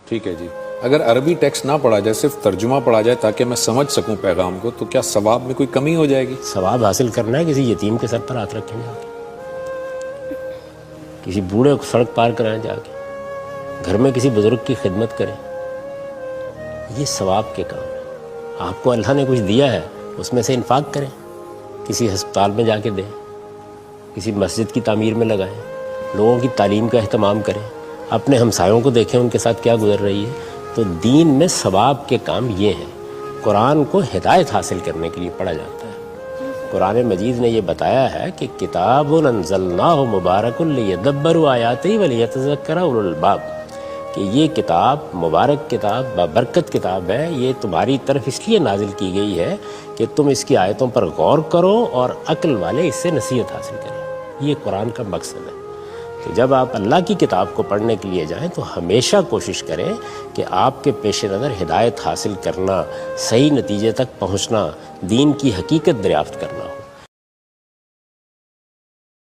ٹھیک ہے جی، اگر عربی ٹیکسٹ نہ پڑھا جائے، صرف ترجمہ پڑھا جائے تاکہ میں سمجھ سکوں پیغام کو، تو کیا ثواب میں کوئی کمی ہو جائے گی؟ ثواب حاصل کرنا ہے کسی یتیم کے سر پر ہاتھ رکھیں جا کے، کسی بوڑھے کو سڑک پار کرائیں جا کے، گھر میں کسی بزرگ کی خدمت کریں، یہ ثواب کے کام ہے۔ آپ کو اللہ نے کچھ دیا ہے، اس میں سے انفاق کریں، کسی ہسپتال میں جا کے دیں، کسی مسجد کی تعمیر میں لگائیں، لوگوں کی تعلیم کا اہتمام کریں، اپنے ہمسایوں کو دیکھیں ان کے ساتھ کیا گزر رہی ہے۔ تو دین میں ثواب کے کام یہ ہیں۔ قرآن کو ہدایت حاصل کرنے کے لیے پڑھا جاتا ہے۔ قرآن مجید نے یہ بتایا ہے کہ کتاب انزلناہ مبارک لیدبروا آیاتہ ولیتذکر اولو الالباب، کہ یہ کتاب مبارک کتاب بابرکت کتاب ہے، یہ تمہاری طرف اس لیے نازل کی گئی ہے کہ تم اس کی آیتوں پر غور کرو اور عقل والے اس سے نصیحت حاصل کریں۔ یہ قرآن کا مقصد ہے۔ تو جب آپ اللہ کی کتاب کو پڑھنے کے لیے جائیں تو ہمیشہ کوشش کریں کہ آپ کے پیش نظر ہدایت حاصل کرنا، صحیح نتیجے تک پہنچنا، دین کی حقیقت دریافت کرنا